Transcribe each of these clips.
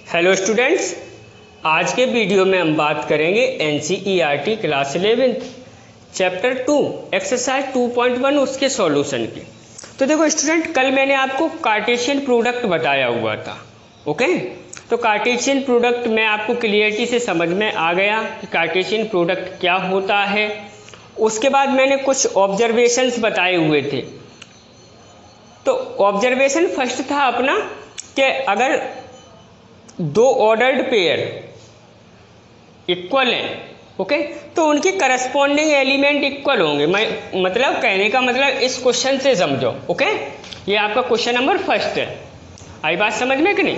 Hello students, आज के video में हम बात करेंगे एनसीईआरटी क्लास 11 चैप्टर 2 एक्सरसाइज 2.1 उसके सॉल्यूशन की। तो देखो स्टूडेंट, कल मैंने आपको कार्टेशियन प्रोडक्ट बताया हुआ था। ओके, तो कार्टेशियन प्रोडक्ट में आपको क्लियरिटी से समझ में आ गया कि कार्टेशियन प्रोडक्ट क्या होता है। उसके बाद मैंने कुछ ऑब्जर्वेशंस बताए हुए थे। तो ऑब्जर्वेशन फर्स्ट था अपना कि अगर दो ऑर्डर्ड पेयर इक्वल हैं, ओके, तो उनके करस्पॉन्डिंग एलिमेंट इक्वल होंगे। मैं मतलब कहने का मतलब इस क्वेश्चन से समझो। ओके, ये आपका क्वेश्चन नंबर फर्स्ट है। आई बात समझ में कि नहीं?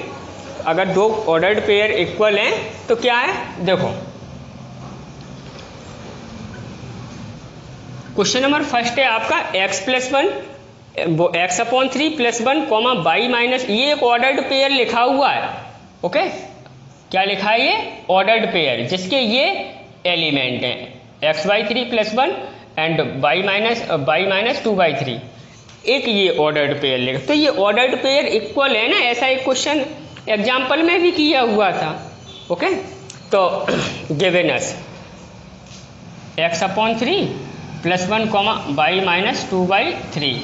अगर दो ऑर्डर्ड पेयर इक्वल हैं तो क्या है, देखो क्वेश्चन नंबर फर्स्ट है आपका x+1 x/3 + 1 y माइनस, ये एक ऑर्डर्ड पेयर लिखा हुआ है। ओके, क्या लिखा है? ये ऑर्डर्ड पेयर जिसके ये एलिमेंट हैं x/3 + 1 एंड y - 2/3। एक ये ऑर्डर्ड पेयर लिखा। तो ये ऑर्डर्ड पेयर इक्वल है ना, ऐसा एक क्वेश्चन एग्जाम्पल में भी किया हुआ था। ओके, तो गिवन अस x/3 + 1 y - 2/3,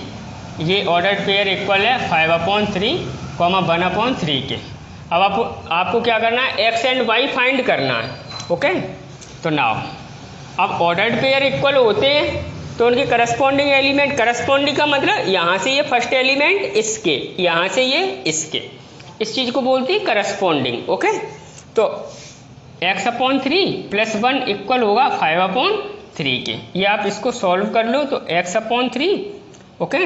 ये ऑर्डर्ड पेयर इक्वल है 5/3 1/3 के। अब आपको क्या करना है? x एंड y फाइंड करना है। ओके, तो नाउ अब ऑर्डर्ड पेयर इक्वल होते हैं तो उनके करस्पॉन्डिंग एलिमेंट, करस्पॉन्डिंग का मतलब यहाँ से ये फर्स्ट एलिमेंट इसके, यहाँ से ये इसके, इस चीज़ को बोलते हैं करस्पॉन्डिंग। ओके, तो x/3 + 1 इक्वल होगा 5/3 के। ये आप इसको सॉल्व कर लो तो x/3, ओके,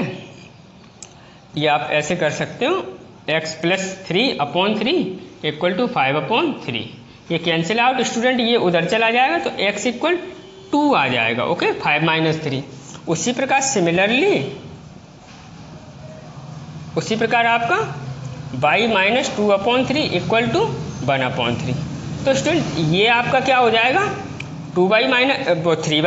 ये आप ऐसे कर सकते हो x + 3/3 = 5/3। ये कैंसिल आउट स्टूडेंट, ये उधर चला जाएगा तो x = 2 आ जाएगा। ओके, 5 - 3। उसी प्रकार सिमिलरली उसी प्रकार आपका y - 2/3 = 1/3। तो स्टूडेंट ये आपका क्या हो जाएगा? 3y - 2/3 =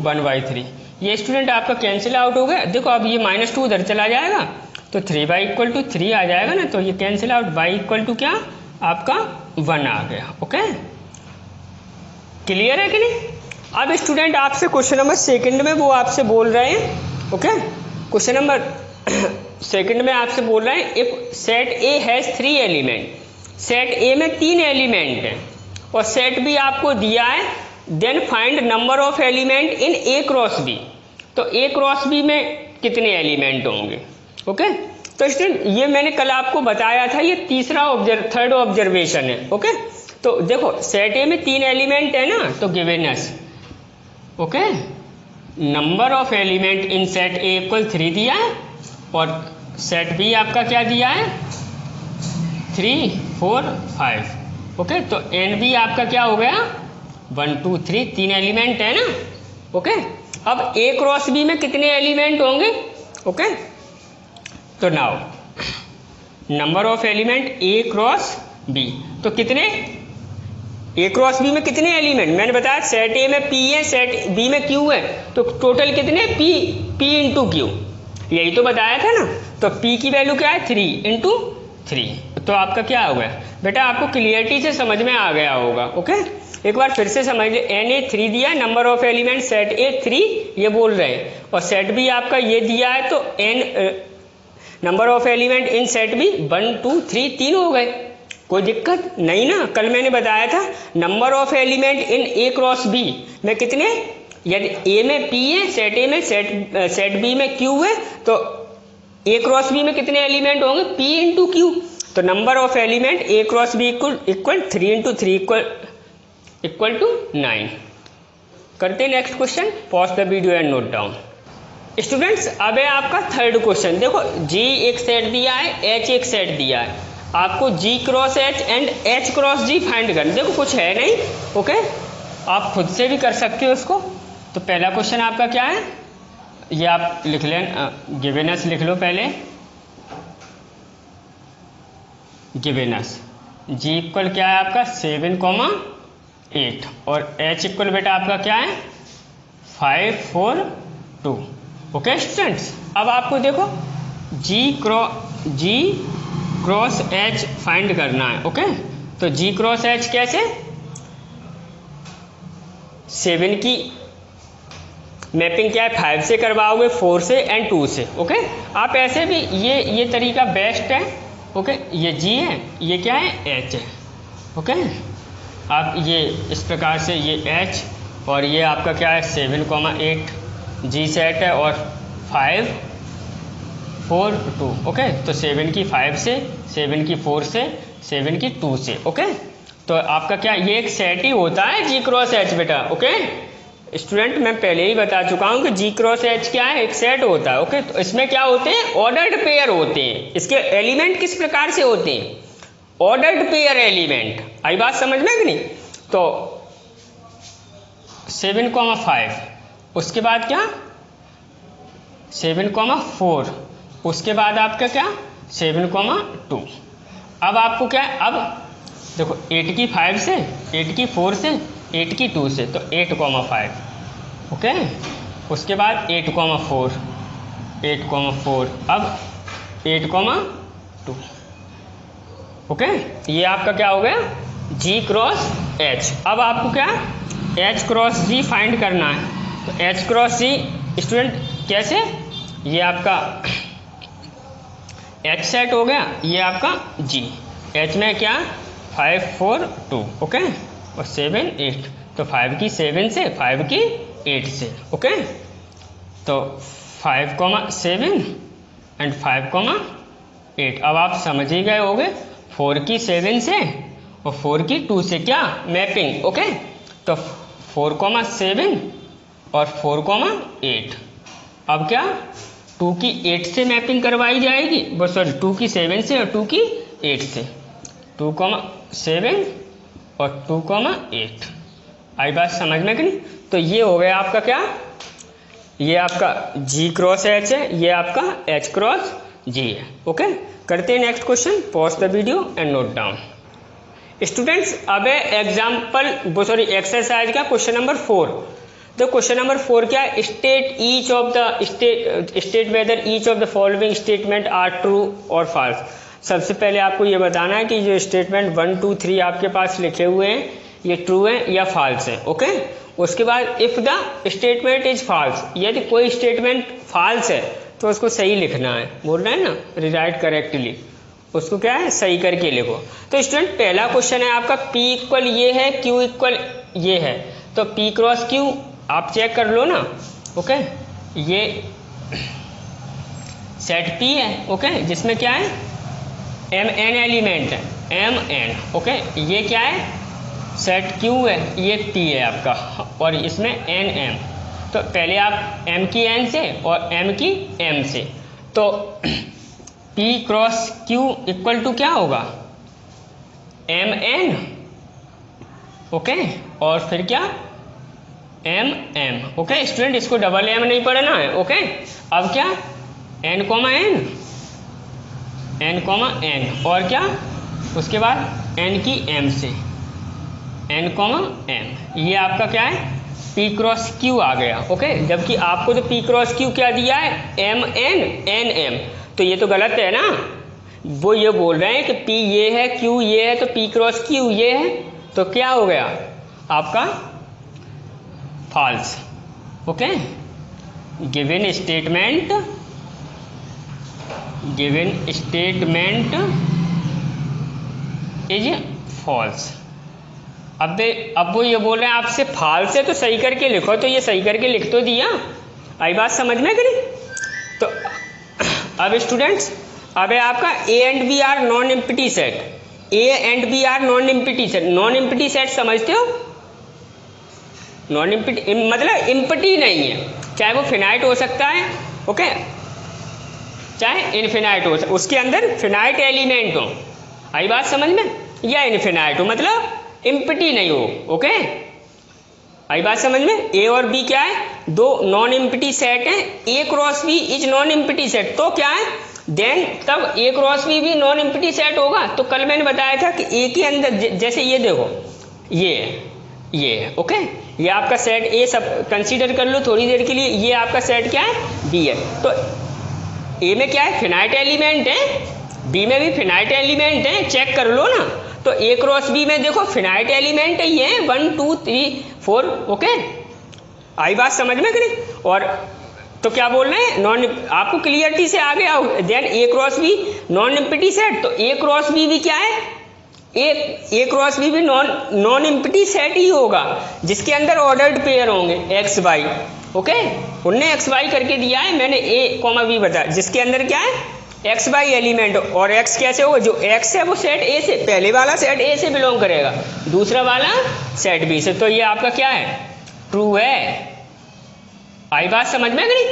1/3। ये स्टूडेंट आपका कैंसिल आउट हो गया। देखो अब ये -2 उधर चला जाएगा तो 3y = 3 आ जाएगा ना, तो ये कैंसिल आउट, y = क्या आपका 1 आ गया। ओके, क्लियर है कि नहीं? अब स्टूडेंट आपसे क्वेश्चन नंबर सेकंड में वो आपसे बोल रहे हैं। ओके, क्वेश्चन नंबर सेकंड में आपसे बोल रहे हैं if set A has 3 element, set ए में 3 एलिमेंट हैं और सेट बी आपको दिया है, then find number of element in A cross B. तो ए क्रॉस बी में कितने एलिमेंट होंगे? ओके, तो स्टूडेंट ये मैंने कल आपको बताया था, ये थर्ड ऑब्जर्वेशन है। ओके, तो देखो सेट ए में 3 एलिमेंट है ना, तो given us, okay, number of element in set ए = 3 दिया है और सेट बी आपका क्या दिया है? 3 4 5। ओके, तो एन बी आपका क्या हो गया? 1 2 3, 3 एलिमेंट है ना। ओके, अब ए क्रॉस बी में कितने एलिमेंट होंगे? ओके, तो now number of element A cross B, तो कितने ए क्रॉस बी में कितने एलिमेंट? मैंने बताया सेट ए में पी है, सेट बी में क्यू है, तो टोटल कितने? पी इंटू क्यू, यही तो बताया था ना। तो पी की वैल्यू क्या है? 3 × 3। तो आपका क्या हो गया बेटा? आपको क्लियरिटी से समझ में आ गया होगा। ओके, एक बार फिर से समझ लीजिए, एन ए 3 दिया है, नंबर ऑफ एलिमेंट सेट ए 3 ये बोल रहे हैं, और सेट बी आपका ये दिया है, तो n number of element in set B 1 2 3 3 हो गए। कोई दिक्कत नहीं ना? कल मैंने बताया था number of element in A cross B में कितने, यदि ए में पी है, सेट ए में सेट बी में क्यू है, तो ए क्रॉस बी में कितने एलिमेंट होंगे? P into Q. तो number of element A cross B equal 3 × 3 = 9। करते हैं next question. Pause the video and note down. Students अब है आपका थर्ड क्वेश्चन। देखो G एक सेट दिया है, H एक सेट दिया है, आपको G × H and H × G find करना। देखो कुछ है नहीं। ओके, आप खुद से भी कर सकते हो इसको। तो पहला क्वेश्चन आपका क्या है, ये आप लिख लें, गिवन अस लिख लो पहले। गिवन अस G इक्वल क्या है आपका? 7, 8 और H इक्वल बेटा आपका क्या है? 5 4 2। ओके स्टूडेंट्स, अब आपको देखो जी क्रॉस एच फाइंड करना है। ओके, तो जी क्रॉस एच कैसे, 7 की मैपिंग क्या है, 5 से करवाओगे, 4 से एंड 2 से। ओके, आप ऐसे भी ये तरीका बेस्ट है। ओके, ये जी है, ये क्या है, एच है। ओके, आप ये इस प्रकार से ये एच और ये आपका क्या है 7,8 जी सेट है और 5 4 2। ओके, तो 7 की 5 से, 7 की 4 से, 7 की 2 से। ओके, तो आपका क्या ये एक सेट ही होता है जी क्रॉस एच बेटा। ओके स्टूडेंट, मैं पहले ही बता चुका हूँ कि जी क्रॉस एच क्या है, एक सेट होता है। ओके, तो इसमें क्या होते हैं, ऑर्डर्ड पेयर होते हैं। इसके एलिमेंट किस प्रकार से होते हैं, ऑर्डर्ड पेयर एलिमेंट। आई बात समझ में कि नहीं। तो 7,5, उसके बाद क्या 7,4, उसके बाद आपका क्या 7,2। अब आपको क्या है, अब देखो 8 की 5 से, 8 की 4 से, 8 की 2 से, तो 8,5। ओके, उसके बाद 8,4, 8,4, अब 8,2। ओके, ये आपका क्या हो गया जी क्रॉस एच। अब आपको क्या एच क्रॉस जी फाइंड करना है। तो एच क्रॉस जी स्टूडेंट कैसे, ये आपका एच सेट हो गया, ये आपका जी, एच में क्या 5 4 2। ओके, और 7 8, तो 5 की 7 से, 5 की 8 से। ओके, तो 5,7 एंड 5,8। अब आप समझ ही गए होंगे 4 की 7 से और 4 की 2 से क्या मैपिंग। ओके, तो 4,7 और 4,8। अब क्या 2 की 8 से मैपिंग करवाई जाएगी, वो सॉरी 2 की 7 से और 2 की 8 से, 2,7 और 2,8। आई बात समझ में कि नहीं। तो ये हो गया आपका क्या, ये आपका जी क्रॉस एच है, ये आपका एच क्रॉस जी है। ओके, करते हैं next question. Pause the video and note down. Students, अब एग्जाम्पल वो सॉरी एक्सरसाइज का क्वेश्चन नंबर 4। तो क्वेश्चन नंबर 4 क्या है, state each of the state whether each of the following statement are true और फॉल्स। सबसे पहले आपको ये बताना है कि जो स्टेटमेंट 1 2 3 आपके पास लिखे हुए हैं ये ट्रू है या फॉल्स है। ओके, उसके बाद if the statement is false, यदि कोई स्टेटमेंट फॉल्स है तो उसको सही लिखना है, बोल रहे हैं ना, रिराइट करेक्टली, उसको क्या है सही करके लिखो। तो स्टूडेंट पहला क्वेश्चन है आपका P इक्वल ये है, Q इक्वल ये है, तो P क्रॉस Q आप चेक कर लो ना। ओके, ये सेट P है। ओके, जिसमें क्या है MN एलिमेंट है, MN। ओके, ये क्या है सेट Q है, ये P है आपका, और इसमें NM। तो पहले आप M की N से और M की M से, तो P cross Q equal to क्या होगा MN। ओके, और फिर क्या MM। ओके स्टूडेंट, इसको डबल M नहीं पढ़ना है। ओके, अब क्या N, N, और क्या उसके बाद N की M से, N, M। ये आपका क्या है P क्रॉस Q आ गया। ओके, जबकि आपको तो P क्रॉस Q क्या दिया है MN, NM, तो ये तो गलत है ना। वो ये बोल रहे हैं कि P ये है, Q ये है, तो P क्रॉस Q ये है, तो क्या हो गया आपका false. Okay, given statement is false. अब वो ये बोल रहे हैं आपसे फॉल्स है तो सही करके लिखो, तो ये सही करके लिख तो दिया। आई बात समझ में करी। तो अब स्टूडेंट्स, अब है आपका A and B are non empty set, A and B are non empty set. Non empty set समझते हो, नॉन एम्प्टी मतलब एम्प्टी नहीं है, चाहे वो फिनाइट हो सकता है, ओके, चाहे इनफिनाइट हो, उसके अंदर फिनाइट एलिमेंट हो, आई बात समझ में, या इनफिनाइट हो, मतलब एम्प्टी नहीं हो। ओके, आई बात समझ में। ए और बी क्या है, दो नॉन एम्प्टी सेट है, A cross B is non empty set, तो क्या है देन तब ए क्रॉस बी भी नॉन एम्प्टी सेट होगा। तो कल मैंने बताया था कि ए के अंदर जैसे ये देखो ये है, ओके, ये आपका सेट ए सब कंसीडर कर लो थोड़ी देर के लिए, ये आपका सेट क्या है बी है। तो ए में क्या है, फिनाइट एलिमेंट है, बी में भी फिनाइट एलिमेंट है, चेक कर लो ना। तो ए क्रॉस बी में देखो फिनाइट एलिमेंट है ये 1 2 3 4, ओके, आई बात समझ में कि नहीं। और तो क्या बोल रहे हैं, नॉन, आपको क्लियरिटी से आ गया। Then A cross B non empty set, तो ए क्रॉस बी भी क्या है, ए क्रॉस बी भी नॉन एम्प्टी सेट ही होगा जिसके अंदर ऑर्डर्ड पेयर होंगे एक्स वाई, ओके। उनने एक्स वाई करके दिया है, मैंने ए कॉमा बी बताया, जिसके अंदर क्या है एक्स वाई एलिमेंट। और एक्स कैसे होगा, जो एक्स है वो सेट ए से, पहले वाला सेट ए से बिलोंग करेगा, दूसरा वाला सेट बी से। तो ये आपका क्या है, ट्रू है। आई बात समझ में कि नहीं।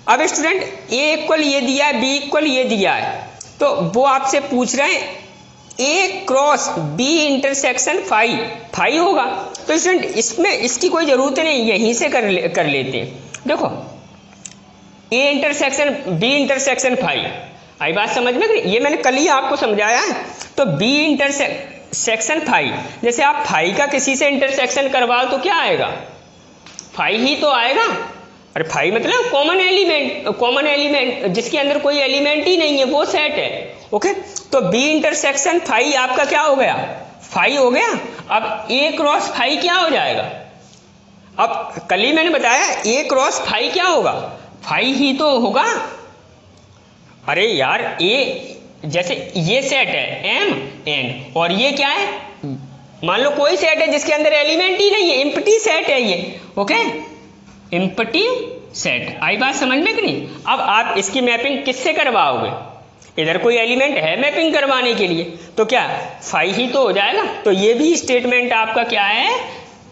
अब स्टूडेंट ए इक्वल ये दिया है, बी इक्वल ये दिया है, तो वो आपसे पूछ रहे हैं ए क्रॉस बी इंटरसेक्शन फाई होगा। तो स्टूडेंट इसमें इसकी कोई ज़रूरत नहीं, यहीं से कर लेते हैं। देखो A intersection B intersection phi, आई बात समझ में, ये मैंने कल ही आपको समझाया है। तो बी इंटरसेक्शन फाई, जैसे आप फाई का किसी से इंटरसेक्शन करवाओ तो क्या आएगा, फाई ही तो आएगा। अरे फाई मतलब कॉमन एलिमेंट जिसके अंदर कोई एलिमेंट ही नहीं है वो सेट है, ओके। तो बी इंटरसेक्शन फाई आपका क्या हो गया, फाई हो गया। अब ए क्रॉस फाई क्या हो जाएगा, अब कल ही मैंने बताया ए क्रॉस फाई क्या होगा, फाई ही तो होगा। अरे यार ए, जैसे ये सेट है एम एन, और ये क्या है, मान लो कोई सेट है जिसके अंदर एलिमेंट ही नहीं है, एम्प्टी सेट है ये, ओके, एम्प्टी सेट। आई बात समझ में कि नहीं। अब आप इसकी मैपिंग किससे करवाओगे, इधर कोई एलिमेंट है मैपिंग करवाने के लिए, तो क्या फाई ही तो हो जाएगा। तो ये भी स्टेटमेंट आपका क्या है,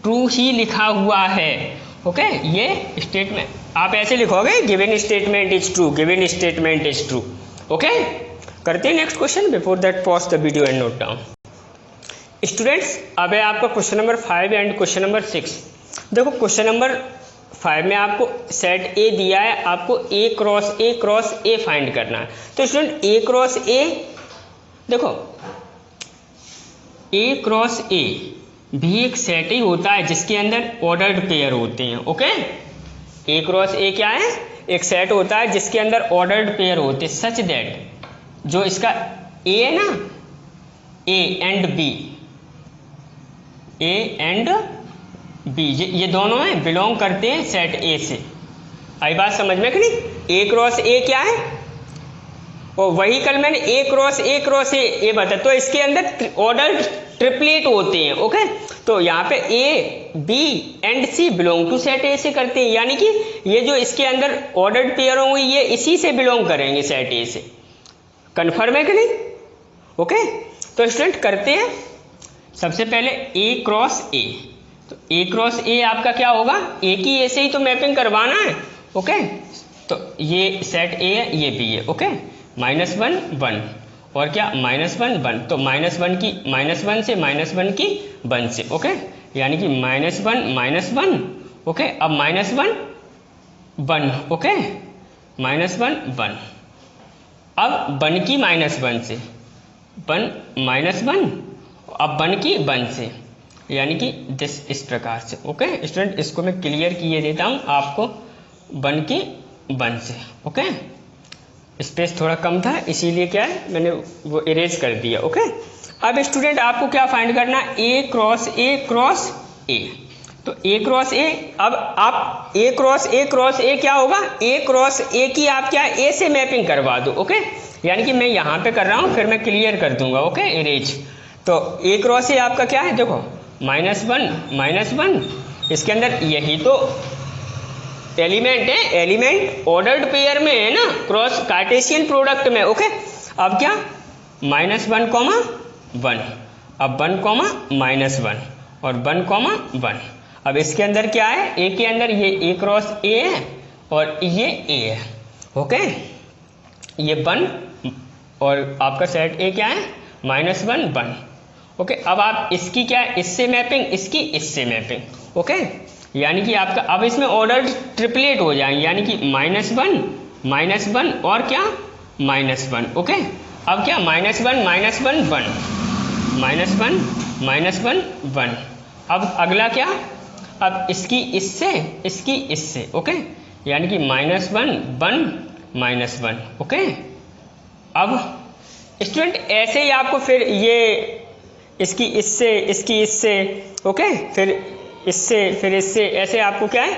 ट्रू ही लिखा हुआ है, ओके। ये स्टेटमेंट आप ऐसे लिखोगे, given statement is true, given statement is true, okay. करते हैं next question. Before that pause the video and note down. Students अब है आपका question number 5 and question number 6। देखो क्वेश्चन नंबर 5 में आपको सेट ए दिया है, आपको ए क्रॉस ए फाइंड करना है। तो स्टूडेंट ए क्रॉस ए, देखो ए क्रॉस ए भी एक सेट ही होता है जिसके अंदर ऑर्डर्ड पेयर होते हैं, ओके। ए क्रॉस ए क्या है, एक सेट होता है जिसके अंदर ऑर्डर्ड पेयर होते हैं, सच दैट जो इसका ए है ना, A and B, A and B ये दोनों हैं बिलोंग करते हैं सेट ए से। आई बात समझ में कि नहीं। ए क्रॉस ए क्या है, और वही कल मैंने ए क्रॉस ए बताया। तो इसके अंदर ऑर्डर ट्रिपलेट होते हैं, ओके। तो यहाँ पे A B and C belong to set A से करते हैं, यानी कि ये जो इसके अंदर ऑर्डर्ड पेयर होंगे ये इसी से बिलोंग करेंगे, सेट ए से। कन्फर्म है कि नहीं, ओके। तो स्टूडेंट करते हैं सबसे पहले ए क्रॉस ए। तो ए क्रॉस ए आपका क्या होगा, ए की ए से ही तो मैपिंग करवाना है, ओके। तो ये सेट ए है, ये बी है, ओके। -1 1 और क्या -1 1, तो -1 से -1 की 1 से, ओके। यानी कि -1 -1, ओके। अब -1 1, ओके, -1 1, अब 1 की -1 से 1 -1, अब 1 की 1 से, यानी कि इस प्रकार से, ओके। स्टूडेंट इसको मैं क्लियर किए देता हूँ आपको, 1 की 1 से, ओके। स्पेस थोड़ा कम था इसीलिए क्या है मैंने वो इरेज कर दिया, ओके। अब स्टूडेंट आपको क्या फाइंड करना है, ए क्रॉस ए। तो ए क्रॉस ए, अब आप ए क्रॉस ए क्या होगा, ए क्रॉस ए की आप क्या ए से मैपिंग करवा दो, ओके। यानी कि मैं यहाँ पे कर रहा हूँ, फिर मैं क्लियर कर दूंगा, ओके, इरेज। तो ए क्रॉस ए आपका क्या है, देखो -1 इसके अंदर यही तो एलिमेंट है, एलिमेंट ऑर्डर्ड पेयर में है ना, क्रॉस कार्टेशियन प्रोडक्ट में, ओके। अब क्या -1, -1, अब 1, -1 और 1, 1। अब इसके अंदर क्या है, ए के अंदर ये ए क्रॉस ए है और ये ए है, ओके। ये 1 और आपका सेट ए क्या है, -1 1, ओके। अब आप इसकी क्या है, इससे मैपिंग, इसकी इससे मैपिंग, ओके। यानी कि आपका अब इसमें ऑर्डर ट्रिपलेट हो जाएंगे, यानी कि -1 और क्या -1, ओके। अब क्या -1 -1 1। अब अगला क्या, अब इसकी इससे, इसकी इससे, ओके। यानी कि -1 1 -1। ओके, अब स्टूडेंट ऐसे ही आपको फिर ये इसकी इससे ओके, फिर इससे ऐसे आपको क्या है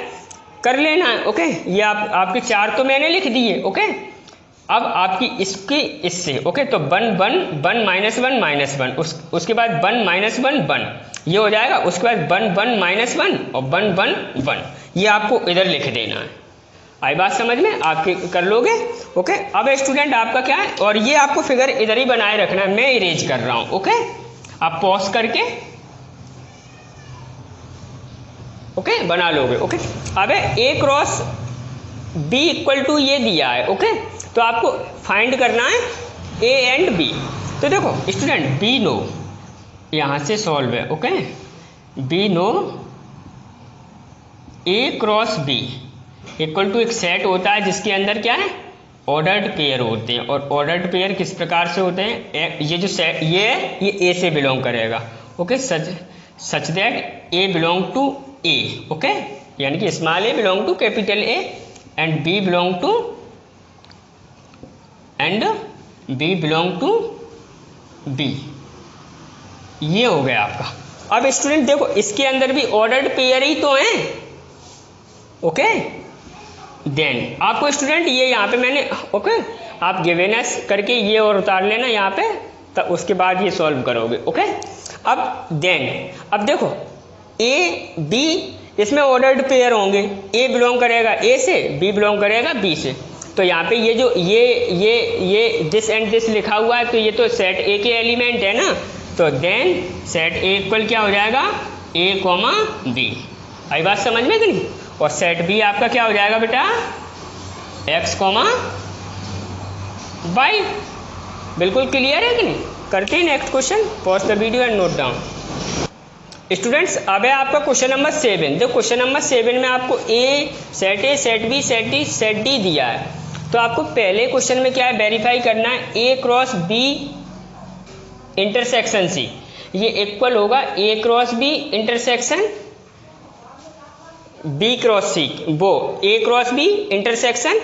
कर लेना है। ओके, ये आपके 4 तो मैंने लिख दिए। ओके, अब आपकी इससे ओके, तो 1 1 1 -1 उसके बाद 1 -1 1 ये हो जाएगा। उसके बाद 1 1 -1 और 1 1 1 ये आपको इधर लिख देना है। आई बात समझ में? आपके कर लोगे। ओके, अब स्टूडेंट आपका क्या है, और ये आपको फिगर इधर ही बनाए रखना है, मैं इरेज कर रहा हूं। ओके, आप पॉज करके ओके बना लोगे। ओके, अब A cross B equal to ये दिया है। ओके, तो आपको फाइंड करना है A एंड B। तो देखो स्टूडेंट, B नो यहां से सॉल्व है। Okay, B no A cross B equal to एक सेट होता है जिसके अंदर क्या है ऑर्डर्ड पेयर होते हैं। और ऑर्डर्ड पेयर किस प्रकार से होते हैं, ये जो सेट ये A से बिलोंग करेगा। Okay, such that A belong to A। Okay, यानी कि small a belong to capital A and B belong to B। ये हो गया आपका। अब स्टूडेंट देखो, इसके अंदर भी ऑर्डर्ड पेयर ही तो हैं। ओके, देन आपको स्टूडेंट ये यहाँ पे मैंने ओके आप गिवेनेस करके ये और उतार लेना यहाँ पे, तब उसके बाद ये सॉल्व करोगे। ओके, अब देन अब देखो A B इसमें ऑर्डर्ड पेयर होंगे। A बिलोंग करेगा A से, B बिलोंग करेगा B से। तो यहाँ पे ये जो ये दिस एंड दिस लिखा हुआ है, तो ये तो सेट A के एलिमेंट है ना। तो देन सेट A इक्वल क्या हो जाएगा A, B। आई बात समझ में कि नहीं? और सेट B आपका क्या हो जाएगा बेटा X, Y। बिल्कुल क्लियर है कि नहीं? करते हैं next question. Pause the video and note down. Students, अब है आपका क्वेश्चन नंबर 7। देखो क्वेश्चन नंबर 7 में आपको set A, set B, set D दिया है। तो आपको पहले क्वेश्चन में क्या है वेरीफाई करना है A cross B intersection C ये इक्वल होगा A cross B intersection B cross C, वो A cross B intersection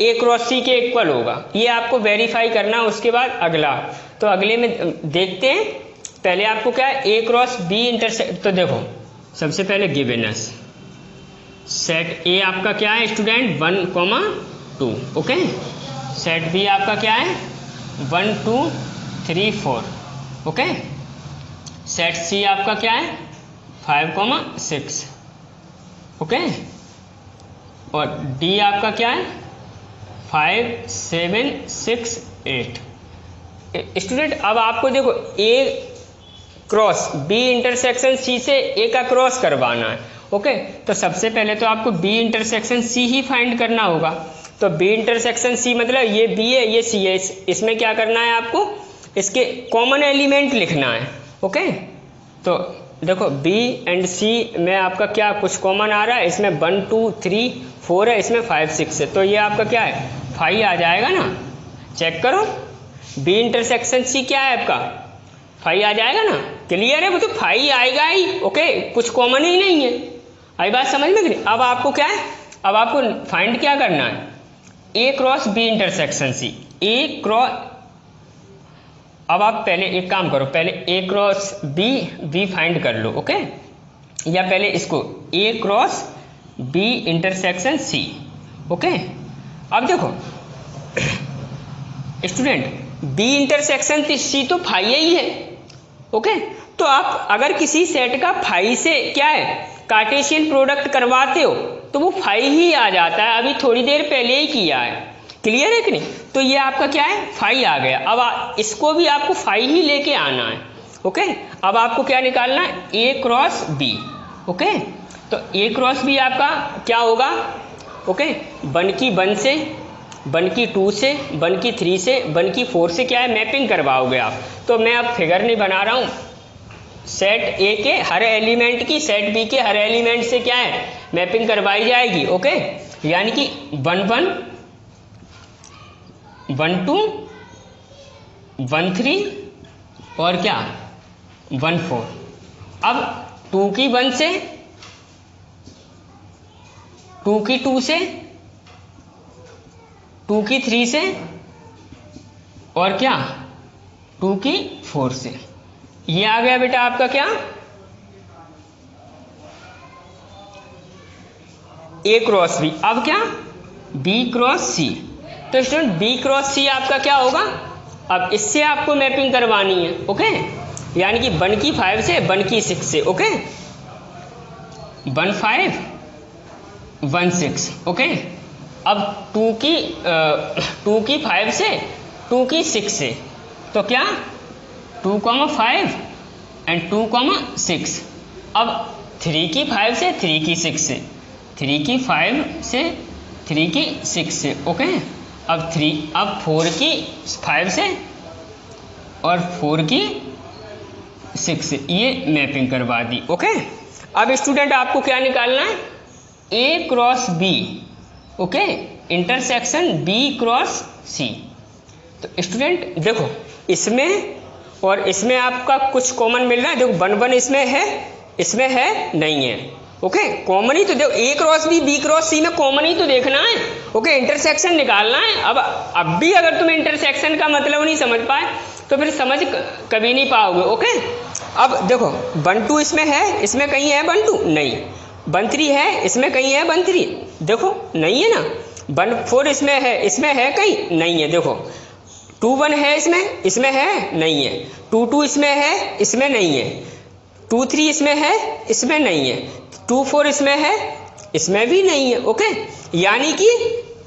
A cross C के इक्वल होगा। ये आपको वेरीफाई करना। उसके बाद अगला, तो अगले में देखते हैं। पहले आपको क्या है A क्रॉस B इंटरसेक्ट। तो देखो सबसे पहले गिवेनस सेट A आपका क्या है स्टूडेंट 1, 2। ओके, सेट B आपका क्या है 1, 2, 3, 4। ओके, सेट C आपका क्या है 5, 6। ओके, और D आपका क्या है 5, 7, 6, 8। स्टूडेंट अब आपको देखो A cross B intersection C से A का क्रॉस करवाना है। ओके, तो सबसे पहले तो आपको B इंटरसेक्शन C ही फाइंड करना होगा। तो B इंटरसेक्शन C मतलब ये B है, ये C है। इसमें क्या करना है आपको इसके कॉमन एलिमेंट लिखना है। ओके, तो देखो B एंड C में आपका क्या कुछ कॉमन आ रहा है। इसमें 1, 2, 3, 4 है, इसमें 5, 6 है। तो ये आपका क्या है 5 आ जाएगा ना। चेक करो B इंटरसेक्शन C क्या है आपका 5 आ जाएगा ना। क्लियर है? वो तो 5 आएगा ही। ओके, कुछ कॉमन ही नहीं है। आई बात समझ में नहीं? अब आपको क्या है, अब आपको फाइंड क्या करना है A cross B intersection C। A cross, अब आप पहले एक काम करो, पहले A क्रॉस B फाइंड कर लो। ओके, या पहले इसको A cross B intersection C। Okay, अब देखो स्टूडेंट B इंटरसेक्शन C तो 5 ही है। ओके, तो आप अगर किसी सेट का 5 से क्या है कार्टेशियन प्रोडक्ट करवाते हो तो वो 5 ही आ जाता है। अभी थोड़ी देर पहले ही किया है। क्लियर है कि नहीं? तो ये आपका क्या है 5 आ गया। अब इसको भी आपको 5 ही लेके आना है। ओके, अब आपको क्या निकालना है A क्रॉस B। ओके, तो A क्रॉस B आपका क्या होगा ओके 1 की 1 से, 1 की 2 से, 1 की 3 से, 1 की 4 से क्या है मैपिंग करवाओगे आप। तो मैं अब फिगर नहीं बना रहा हूँ। सेट A के हर एलिमेंट की सेट B के हर एलिमेंट से क्या है मैपिंग करवाई जाएगी। ओके, यानी कि 1, 1, 1, 2, 1, 3 और क्या 1, 4। अब 2 की 1 से, 2 की 2 से, 2 की 3 से और क्या 2 की 4 से। ये आ गया बेटा आपका क्या A क्रॉस B। अब क्या B क्रॉस C। तो स्टूडेंट B क्रॉस C आपका क्या होगा, अब इससे आपको मैपिंग करवानी है। ओके, यानी कि 1 की 5 से 1 की 6 से। ओके, 1 5 1 6। ओके, अब 2 की 5 से 2 की 6 से, तो क्या 2, 5 एंड 2, 6। अब 3 की 5 से 3 की 6 से, 3 की 5 से 3 की 6 से। ओके, अब 4 की 5 से और 4 की 6 से, ये मैपिंग करवा दी। ओके, अब स्टूडेंट आपको क्या निकालना है, A cross B। Okay, intersection B cross C। तो स्टूडेंट देखो इसमें और इसमें आपका कुछ कॉमन मिल रहा है। देखो 1 1 इसमें है नहीं है। ओके, कॉमन ही तो देखो A cross B cross C में कॉमन ही तो देखना है। ओके, इंटरसेक्शन निकालना है। अब भी अगर तुम इंटरसेक्शन का मतलब नहीं समझ पाए तो फिर समझ कभी नहीं पाओगे। ओके, अब देखो 1 2 इसमें है, इसमें कहीं है 1 2 नहीं, 1 3 है, इसमें कहीं है 1 3 देखो नहीं है ना, 1 4 इसमें है कहीं नहीं है। देखो 2 1 है, इसमें है नहीं है, 2 2 इसमें है, इसमें नहीं है, 2 3 इसमें है, इसमें नहीं है, 2 4 इसमें है, इसमें भी नहीं है। ओके, यानी कि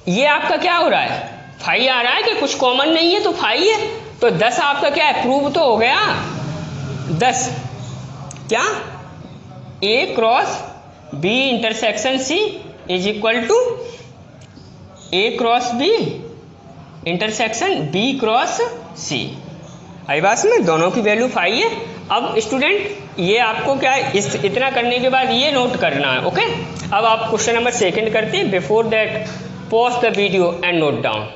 ये आपका क्या हो रहा है, फाई आ रहा है कि कुछ कॉमन नहीं है तो फाई है। तो 10 आपका क्या है, प्रूव तो हो गया 10 क्या A cross B intersection C is equal to A cross B intersection B cross C। आई बात में दोनों की वैल्यू 5 है। अब स्टूडेंट ये आपको क्या है, इतना करने के बाद ये नोट करना है। ओके, अब आप क्वेश्चन नंबर 2 करते हैं। Before that pause the video and note down.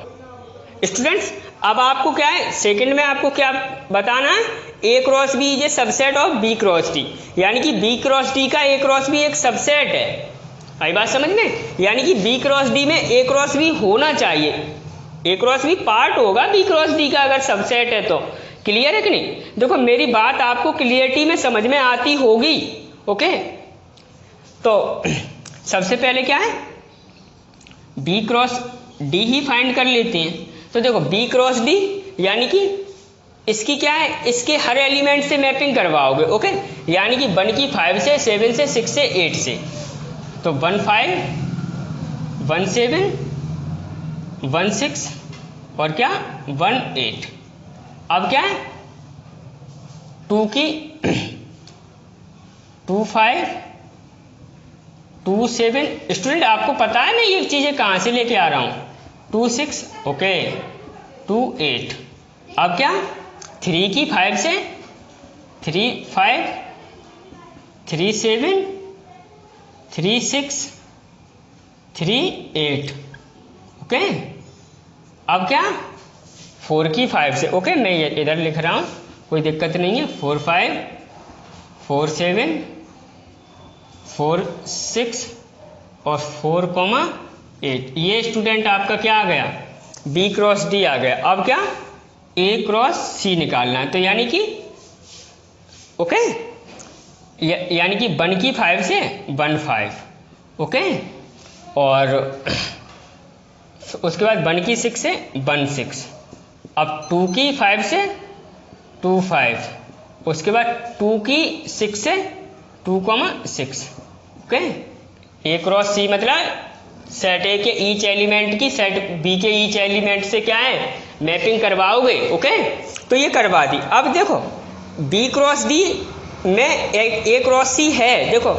Students अब आपको क्या है, सेकंड में आपको क्या बताना है, A cross B is a subset of B cross D। यानी कि B क्रॉस D का A क्रॉस B एक सबसेट है। आई बात समझ में, यानी कि B क्रॉस D में A क्रॉस B होना चाहिए। A क्रॉस B पार्ट होगा B क्रॉस D का अगर सबसेट है तो। क्लियर है कि नहीं? देखो मेरी बात आपको क्लियरिटी में समझ में आती होगी। ओके, तो सबसे पहले क्या है, B क्रॉस D ही फाइंड कर लेते हैं। तो देखो B क्रॉस D यानी कि इसकी क्या है, इसके हर एलिमेंट से मैपिंग करवाओगे। ओके, यानी कि 1 की 5 से 7 से 6 से 8 से, तो 1 5 1 7 1 6 और क्या 1 8। अब क्या है 2 की 2 5 2 7। स्टूडेंट आपको पता है ना ये चीज़ें कहाँ से लेके आ रहा हूँ, 2 6 ओके 2 8। अब क्या 3 की 5 से 3 5 3 7 3 6 3 8। ओके, अब क्या 4 की 5 से, ओके मैं ये इधर लिख रहा हूँ कोई दिक्कत नहीं है, 4 5 4 7 4 6 और 4 8। ये स्टूडेंट आपका क्या आ गया, B क्रॉस D आ गया। अब क्या A क्रॉस C निकालना है। तो यानी कि ओके, यानी कि 1 की 5 से 1 5 ओके, और उसके बाद 1 की 6 से 1 6। अब 2 की 5 से 2 5, उसके बाद 2 की 6 से 2 6 ओके। A क्रॉस C मतलब सेट A के ईच एलिमेंट की सेट B के ईच एलिमेंट से क्या है मैपिंग करवाओगे। ओके, तो ये करवा दी। अब देखो B क्रॉस D में A क्रॉस C है। देखो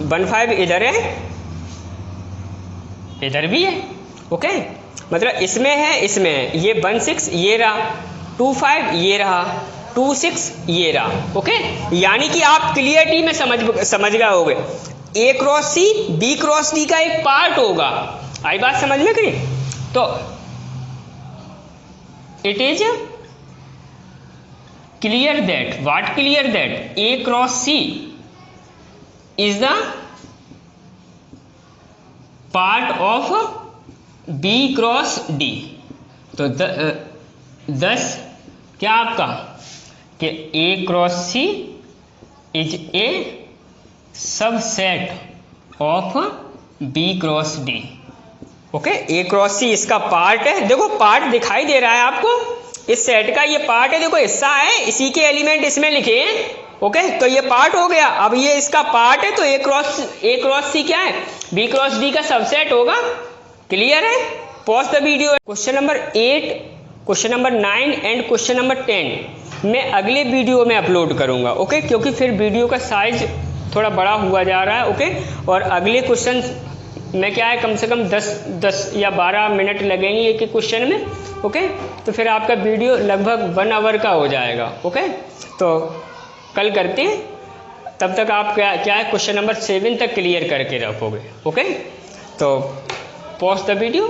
1 5 इधर है, इधर भी है। ओके, मतलब इसमें है, इसमें है। ये 1 6 ये रहा, 2 5 ये रहा, 2 6 ये रहा। ओके, यानी कि आप क्लियरिटी में समझ गए होगे। A cross C B cross D का एक पार्ट होगा। आई बात समझ में करी? तो it is clear that, what clear that A cross C is the part of B cross D. तो 10 क्या आपका कि A cross C is a subset of B cross D. Okay, A cross C इसका part है। देखो part दिखाई दे रहा है आपको, इस सेट का ये पार्ट है, देखो हिस्सा है, इसी के एलिमेंट इसमें लिखे हैं। ओके, तो ये पार्ट हो गया। अब ये इसका पार्ट है, तो ए क्रॉस सी क्या है, बी क्रॉस डी का सबसेट होगा। क्लियर है? Pause the video. Question number 8, question number 9 and question number 10 मैं अगले वीडियो में अपलोड करूंगा। ओके, क्योंकि फिर वीडियो का साइज थोड़ा बड़ा हुआ जा रहा है। ओके, और अगले क्वेश्चन में क्या है, कम से कम 10 या 12 मिनट लगेंगे एक क्वेश्चन में। ओके, तो फिर आपका वीडियो लगभग 1 आवर का हो जाएगा। ओके, तो कल करते हैं, तब तक आप क्या है क्वेश्चन नंबर 7 तक क्लियर करके रखोगे। ओके, तो पॉज द वीडियो।